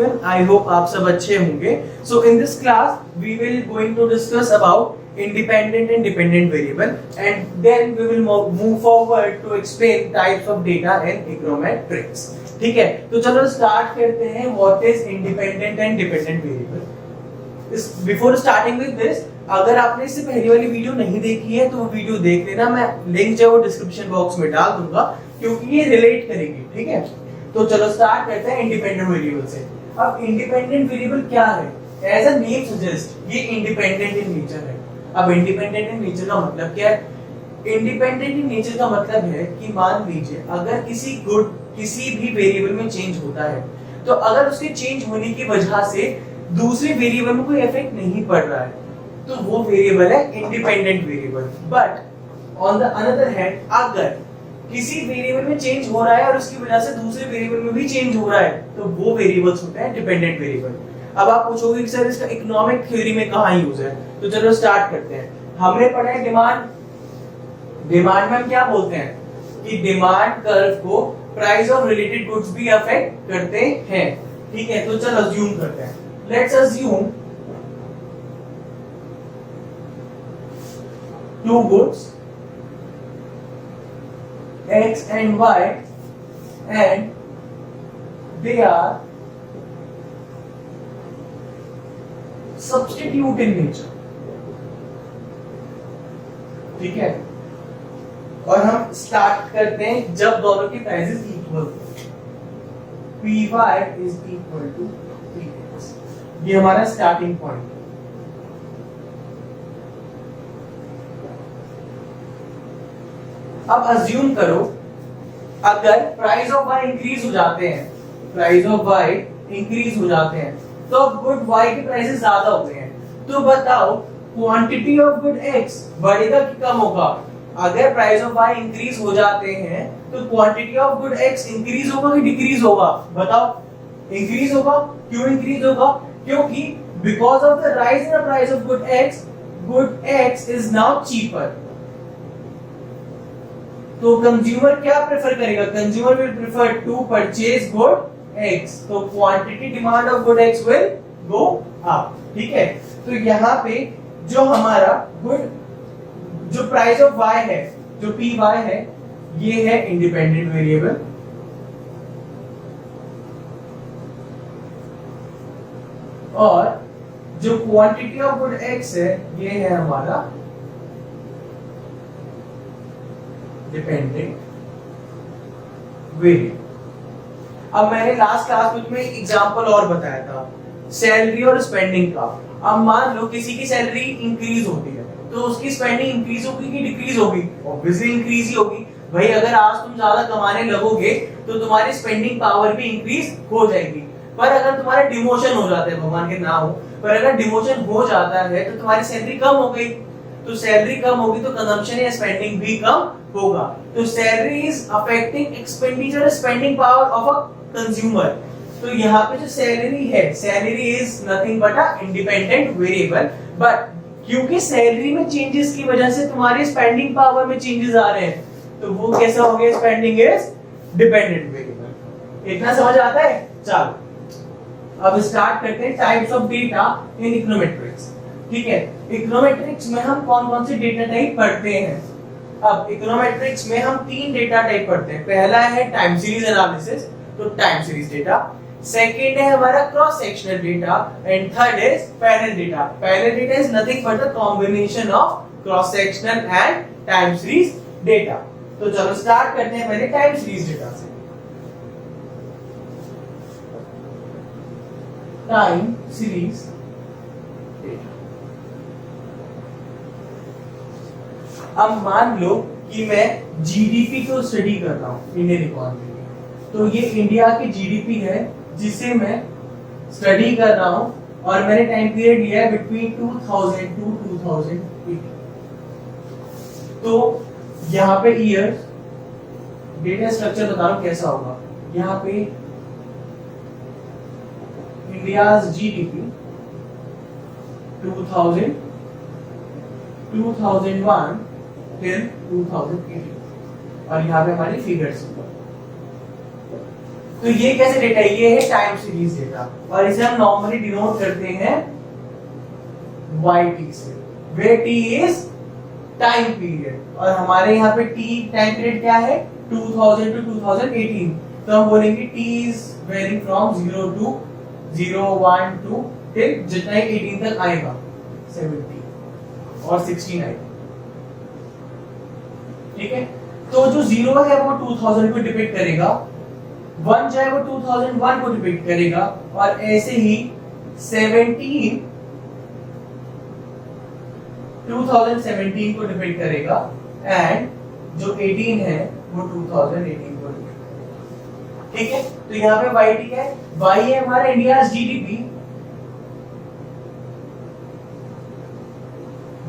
Everyone, I hope आप सब अच्छे होंगे। So in this class we will going to discuss about independent and dependent variable and then we will move forward to explain types of data in econometrics. ठीक है, तो चलो start करते हैं। What is independent and dependent variable? Before starting with this, अगर आपने इससे पहली वाली वीडियो नहीं देखी है तो वो वीडियो देख लेना। मैं लिंक जो है वो डिस्क्रिप्शन बॉक्स में डाल दूंगा क्योंकि ये रिलेट करेगी। ठीक है, तो चलो स्टार्ट करते हैं इंडिपेंडेंट वेरिएबल से। अब इंडिपेंडेंट वेरिएबल क्या है? एज अ नेम सजेस्ट, ये इंडिपेंडेंट इन नेचर है। अब इंडिपेंडेंट इन नेचर का मतलब क्या है? इंडिपेंडेंट इन नेचर का मतलब है कि मान लीजिए अगर किसी भी वेरिएबल में चेंज होता है तो अगर उसके चेंज होने की वजह से दूसरे वेरिएबल में कोई इफेक्ट नहीं पड़ रहा है तो वो वेरिएबल है independent variable. But on the another hand, अगर किसी वेरिएबल में चेंज हो रहा है और उसकी वजह से दूसरे वेरिएबल में भी चेंज हो रहा है तो वो वेरिएबल्स होते हैं डिपेंडेंट वेरिएबल। अब आप पूछोगे कि सर इसका इकोनॉमिक थ्योरी में कहां यूज है, तो चलो स्टार्ट करते हैं। हमने पढ़ा है डिमांड में हम क्या बोलते हैं कि डिमांड कर्व को प्राइस ऑफ रिलेटेड गुड्स भी अफेक्ट करते हैं। ठीक है, तो चलो अज्यूम करते हैं। Let's assume two goods X and Y and they are substitute in nature। ठीक है, और हम स्टार्ट करते हैं जब दोनों की प्राइसेस इक्वल हो। Py is equal to Px, ये हमारा स्टार्टिंग पॉइंट। अब अज्यूम करो अगर प्राइस ऑफ y इंक्रीज हो जाते हैं, तो गुड y के प्राइसेस ज्यादा हो गए हैं, तो बताओ क्वांटिटी ऑफ गुड x बढ़ेगा कि कम होगा? अगर प्राइस ऑफ y इंक्रीज हो जाते हैं तो quantity of good x increase होगा कि डिक्रीज होगा? बताओ। इंक्रीज होगा। क्यों इंक्रीज होगा? क्योंकि because of the rise in the price of good x is now cheaper. तो कंज्यूमर क्या प्रेफर करेगा? Consumer will prefer to purchase good X, तो quantity demand of good X will go up. ठीक है, तो यहाँ पे जो हमारा जो प्राइस ऑफ y है, जो py है, ये है इंडिपेंडेंट वेरिएबल। और जो क्वांटिटी ऑफ गुड x है, ये है हमारा डिपेंडेंट वेरिएबल। अब मैंने लास्ट क्लास में तुम्हें एग्जांपल और बताया था सैलरी और स्पेंडिंग का। अब मान लो किसी की सैलरी इंक्रीज होती है तो उसकी स्पेंडिंग इंक्रीज होगी कि डिक्रीज होगी? ऑब्वियसली इंक्रीज ही होगी। भाई अगर आज तुम ज्यादा कमाने लगोगे तो तुम्हारी स्पेंडिंग पावर भी इंक्रीज हो जाएगी। पर अगर तुम्हारा डिमोशन हो जाता है, भगवान के ना हो, पर अगर डिमोशन हो जाता है तो तुम्हारी सैलरी कम हो गई, तो सैलरी कम होगी तो कंजम्पशन या स्पेंडिंग भी कम होगा। तो salary is affecting expenditure spending power of a consumer. तो यहाँ पे जो सैलरी है, salary is nothing but a independent variable. But क्योंकि सैलरी में चेंजेस की वजह से तुम्हारी स्पेंडिंग पावर में चेंजेस आ रहे हैं, तो वो कैसा हो गया? Spending is dependent variable. इतना समझ आता है? चलो अब स्टार्ट करते हैं types of data in econometrics. ठीक है, इकोनोमेट्रिक्स में हम कौन कौन से डेटा टाइप पढ़ते हैं? अब इकोनोमेट्रिक्स में हम 3 डेटा टाइप पढ़ते हैं। पहला है टाइम सीरीज एनालिसिस, तो टाइम सीरीज डेटा। सेकंड है हमारा cross sectional data and third is parallel data. Parallel data is nothing but the combination of cross sectional and time series data. तो चलो start करते हैं पहले टाइम सीरीज डेटा से। Time series data. अब मान लो कि मैं जीडीपी को स्टडी कर रहा हूं, इंडियन इकोनॉमी, तो ये इंडिया की जीडीपी है जिसे मैं स्टडी कर रहा हूं और मैंने टाइम पीरियड लिया है बिटवीन 2000 टू 2018। तो यहाँ पे ईयर डेटा स्ट्रक्चर बता रहा हूं कैसा होगा। यहाँ पे इंडियाज जीडीपी 2000 2001 till 2018 और यहाँ पे हमारी फिगर्स। तो ये कैसे डेटा है? ये है टाइम सीरीज डेटा और इसे हम नॉर्मली डिनोट करते हैं yt से, where t is time period और हमारे यहाँ पे t टाइम पीरियड क्या है 2000 to 2018, तो हम बोलेंगे t is varying from 0 to 0 1 2 till जितना 18 तक आएगा 70 और 16 आएगा। ठीक है, तो जो 0 है वो 2000 को डिपिक्ट करेगा, 1 जो है वो 2001 को डिपिक्ट करेगा और ऐसे ही 17 2017 को डिपिक्ट करेगा एंड जो 18 है वो 2018 को डिपिक्ट करेगा। ठीक है, तो यहाँ पे YT क्या है? Y है हमारा इंडिया जीडीपी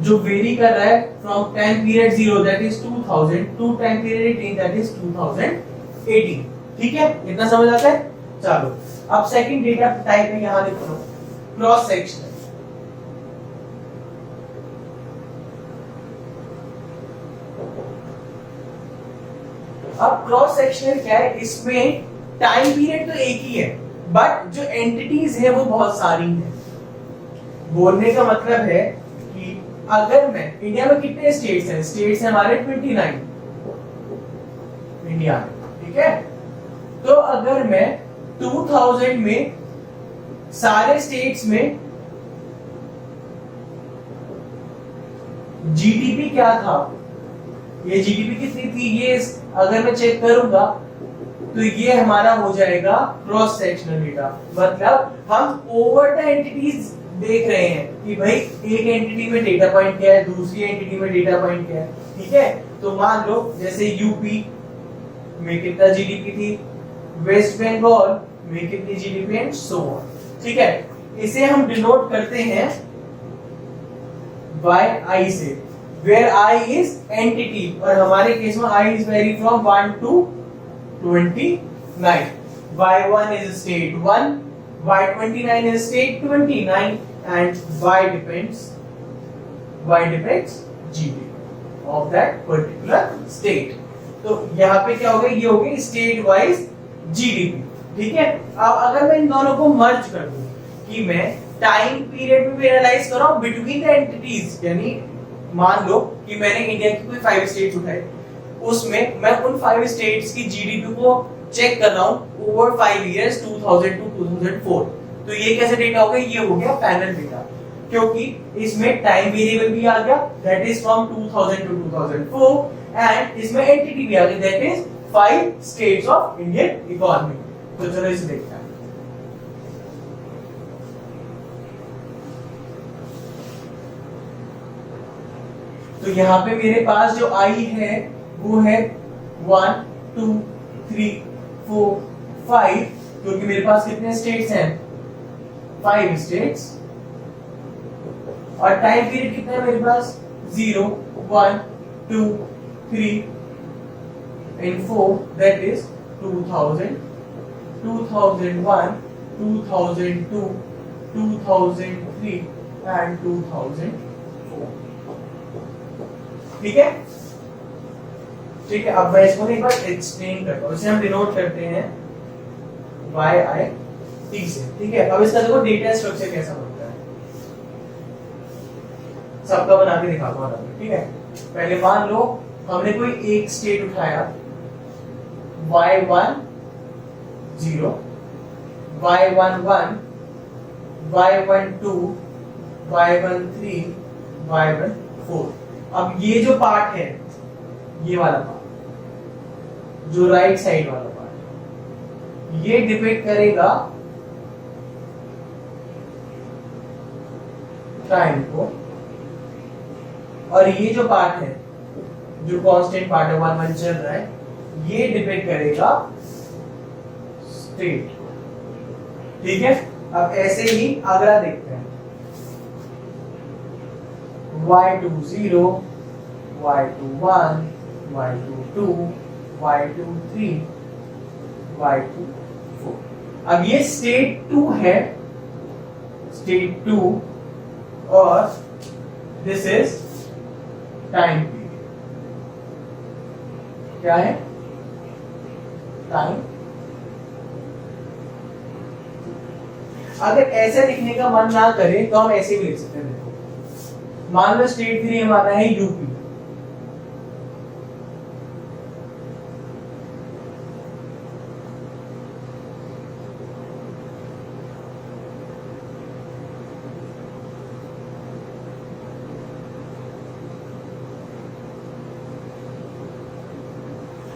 जो वेरी कर रहा है from time period 0 that is 2000 to time period 18 that is 2018। ठीक है, इतना समझ आता है? चलो अब सेकंड डेटा टाइप है, यहां देखो क्रॉस सेक्शनल। अब क्रॉस सेक्शनल क्या है? इसमें टाइम पीरियड तो एक ही है बट जो एंटिटीज है वो बहुत सारी हैं। बोलने का मतलब है कि अगर मैं इंडिया में कितने स्टेट्स हैं? स्टेट्स हैं हमारे 29 इंडिया में। ठीक है, तो अगर मैं 2000 में सारे स्टेट्स में जीडीपी क्या था, ये जीडीपी कितनी थी, ये अगर मैं चेक करूंगा तो ये हमारा हो जाएगा क्रॉस सेक्शनल डेटा। मतलब हम ओवर द एंटिटीज देख रहे हैं कि भाई एक एंटिटी में डेटा पॉइंट क्या है, दूसरी एंटिटी में डेटा पॉइंट क्या है। ठीक है, तो मान लो जैसे यूपी में कितना जीडीपी थी, वेस्ट बंगाल में कितनी जीडीपी एंड सो ऑन। ठीक है, इसे हम डिनोट करते हैं बाय आई से, वेयर आई इज एंटिटी और हमारे केस में I is very from 1 to 29। y1 is state 1, y29 is state 29 and y depends GDP of that particular state। तो यहाँ पे क्या होगा, ये होगी स्टेट वाइज जीडीपी। ठीक है, अब अगर मैं इन दोनों को मर्ज कर दूं कि मैं टाइम पीरियड में भी एनालाइज कर रहा हूं बिटवीन द एंटिटीज, यानी मान लो कि मैंने इंडिया की कोई 5 स्टेट्स उठाए, उसमें मैं उन 5 स्टेट्स की जीडीपी को चेक कर रहा हूं ओवर 5 इयर्स 2000 टू 2004, तो ये कैसे डेटा हो गया? ये हो गया पैनल डेटा, क्योंकि इसमें टाइम वेरिएबल भी आ गया that is from 2000 to 2004 and इसमें एंटिटी भी आ गई that is 5 states of Indian economy. तो चलो इसे देखते हैं। तो यहाँ पे मेरे पास जो आई है वो है 1 2 3 4 5, क्योंकि मेरे पास कितने स्टेट्स हैं? 5 स्टेट्स और टाइम पीरियड कितना है मेरे पास? 0 1 2 3 and 4 that is 2000 2001 2002 2003 and 2004। ठीक है, ठीक है, अब मैं इसको एक बार एक्सप्लेन करता हूं। इसे हम डिनोट करते हैं YIT से। ठीक है, अब इसका देखो डेटा स्ट्रक्चर कैसा बनता है, सबका बना के दिखाता हूं आपको। ठीक है, पहले मान लो हमने कोई एक स्टेट उठाया Y10 Y11 Y12 Y13 Y14। अब ये जो पार्ट है, ये वाला पार्ट जो राइट साइड वाला पार्ट, ये डिपेंड करेगा टाइम को, और ये जो पार्ट है जो कांस्टेंट पार्ट है 1 1 चल रहा है, ये डिपेंड करेगा स्टेट को। ठीक है, अब ऐसे ही अगला देखते हैं Y20 Y21 Y22 Y23 Y24। अब ये स्टेट 2 है, स्टेट 2, और दिस इज टाइम पीरियड। क्या है? टाइम अगर ऐसे लिखने का मन ना करे तो हम ऐसे भी लिख सकते हैं। देखो मान लो स्टेट 3 हमारा है यूपी,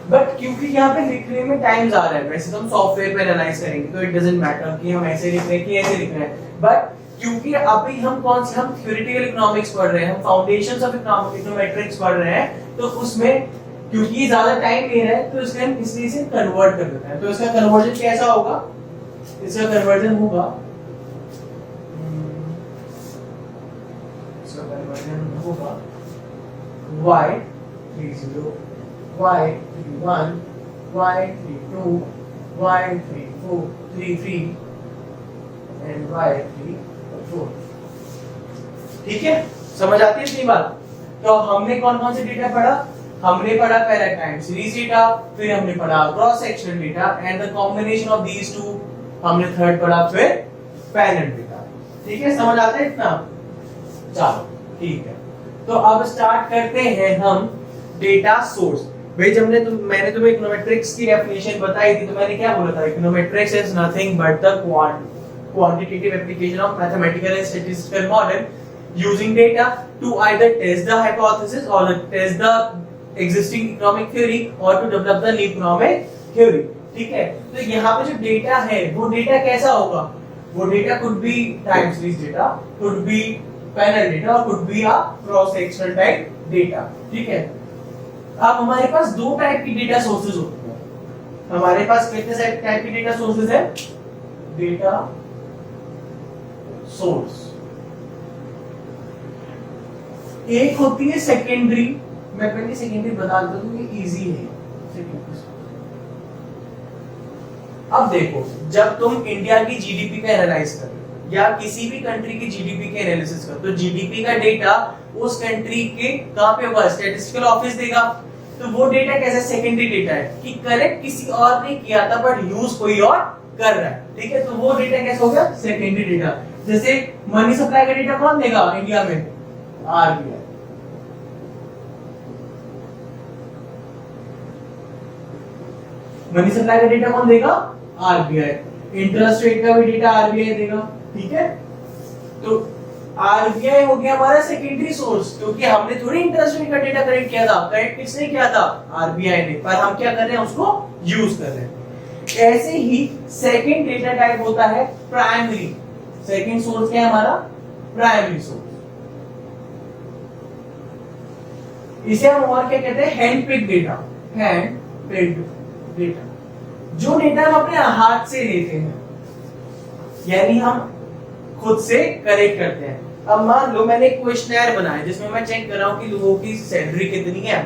बट क्योंकि यहाँ पे लिखने में टाइम ज्यादा है, वैसे तो हम सॉफ्टवेयर पे एनालाइज करेंगे तो इट डजंट मैटर कि हम ऐसे लिख रहे हैं कि ऐसे लिख रहे हैं, बट क्योंकि अभी हम कौन से हम थ्योरेटिकल इकोनॉमिक्स पढ़ रहे हैं, हम फाउंडेशंस ऑफ इकोनोमेट्रिक्स पढ़ रहे हैं, तो उसमें क्योंकि ज्यादा टाइम ले रहा है तो इसलिए हम इसलिए इसे कन्वर्ट कर देते हैं। तो इसका कन्वर्जन कैसा होगा, इसका कन्वर्जन होगा, इसका कन्वर्जन होगा y30 y31 y32 y34 33 and y34। ठीक है, समझ आती है इतनी बात? तो हमने कौन कौन से डेटा पढ़ा? हमने पढ़ा पहला टाइम सीरीज डेटा, फिर हमने पढ़ा cross sectional data and the combination of these two, हमने थर्ड पढ़ा फिर पैरेंट डेटा। ठीक है, समझ आता है इतना? चलो ठीक है, तो अब स्टार्ट करते हैं हम डेटा सोर्स। भाई जब मैंने तुम्हें इकोनोमेट्रिक्स की डेफिनेशन बताई थी तो मैंने क्या बोला था? Econometrics is nothing but the quantitative application of mathematical and statistical model using data to either test the hypothesis or test the existing economic theory or to develop the new economic theory। ठीक है, तो यहाँ पे जो data है वो data कैसा होगा? वो data could be time series data, could be panel data or could be a cross sectional type data। ठीक है, अब हमारे पास दो टाइप की डेटा सोर्सेज होते हैं। हमारे पास कितने टाइप की डेटा सोर्सेज है? डेटा सोर्स एक होती है सेकेंडरी, मैं पहले सेकेंडरी बता देता हूं, ये इजी है। अब देखो, जब तुम इंडिया की जीडीपी का एनालाइज कर या किसी भी कंट्री की जीडीपी के एनालिसिस कर, तो जीडीपी का डेटा उस कंट्री के कहां पे होगा? स्टैटिस्टिकल ऑफिस देगा। तो वो डेटा कैसा? सेकेंडरी डेटा है कि कलेक्ट किसी और ने किया था बट यूज कोई और कर रहा है। ठीक है, तो वो डेटा कैसा हो गया? Secondary data. जैसे मनी सप्लाई का डेटा कौन देगा इंडिया में? आरबीआई। मनी सप्लाई का डेटा कौन देगा? आरबीआई। इंटरेस्ट रेट का भी डेटा आरबीआई देगा। ठीक है, तो आरबीआई हो गया हमारा सेकेंडरी सोर्स, क्योंकि हमने थोड़ी इंटरेस्ट रेट का डेटा कलेक्ट किया था, कलेक्ट किसने किया था? आरबीआई ने, पर हम क्या कर रहे हैं? उसको यूज कर रहे हैं। ऐसे ही सेकेंड डेटा टाइप होता है प्राइमरी। सेकेंड सोर्स क्या है हमारा? Primary source. इसे हम और क्या कहते हैं? Hand pick data. Hand pick data, जो डेटा हम अपने हाथ से लेते हैं, यानी हम खुद से कलेक्ट करते हैं। अब मान लो मैंने एक क्वेश्चनर बनाया जिसमें मैं चेक कर रहा हूं कि लोगों की सैलरी कितनी है,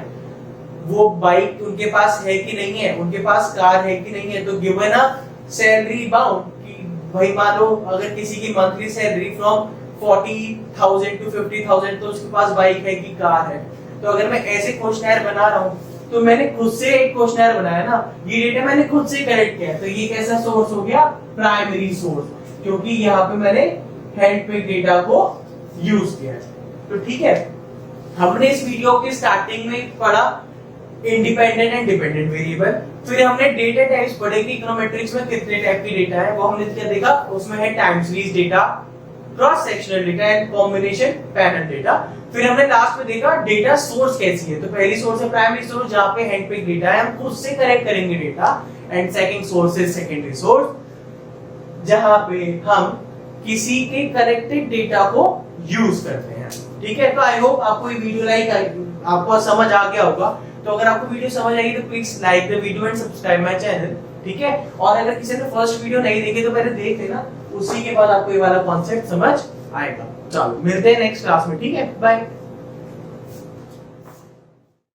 वो बाइक उनके पास है कि नहीं है, उनके पास कार है कि नहीं है। तो गिवन अ सैलरी बाउंड कि भाई मान लो अगर किसी की मंथली सैलरी फ्रॉम 40,000 टू 50,000, तो उसके पास बाइक है कि कार है। तो अगर मैं ऐसे क्वेश्चनर बना रहा हूं तो मैंने खुद से एक क्वेश्चनर बनाया ना, ये डेटा मैंने खुद से कलेक्ट किया, तो ये कैसा सोर्स हो गया? प्राइमरी सोर्स, क्योंकि यहाँ पे मैंने हैंड पिक डेटा को यूज किया है। तो ठीक है, हमने इस वीडियो के स्टार्टिंग में पढ़ा इंडिपेंडेंट एंड डिपेंडेंट वेरिएबल, फिर हमने डेटा टाइप्स पढ़े कि इकोनोमेट्रिक्स में कितने टाइप की डेटा है, वो हमने क्या देखा? उसमें है time series data, cross sectional data and combination panel data. फिर हमने लास्ट में देखा डेटा सोर्स कैसी है। तो पहली सोर्स है प्राइमरी सोर्स, जहां पे हैंड पिक डेटा है, हम खुद से कलेक्ट करेंगे डेटा, एंड सेकंड सोर्स है सेकेंडरी सोर्स, जहां पे हम किसी के कलेक्टेड डेटा को यूज करते हैं। ठीक है, तो आई होप आपको ये वीडियो आपको समझ आ गया होगा। तो अगर आपको वीडियो समझ आई तो please like the video and subscribe my channel. ठीक है, और अगर किसी ने फर्स्ट वीडियो नहीं देखी तो पहले देख लेना, उसी के बाद आपको ये वाला कॉन्सेप्ट समझ आएगा। चलो मिलते हैं नेक्स्ट क्लास में। ठीक है, बाय।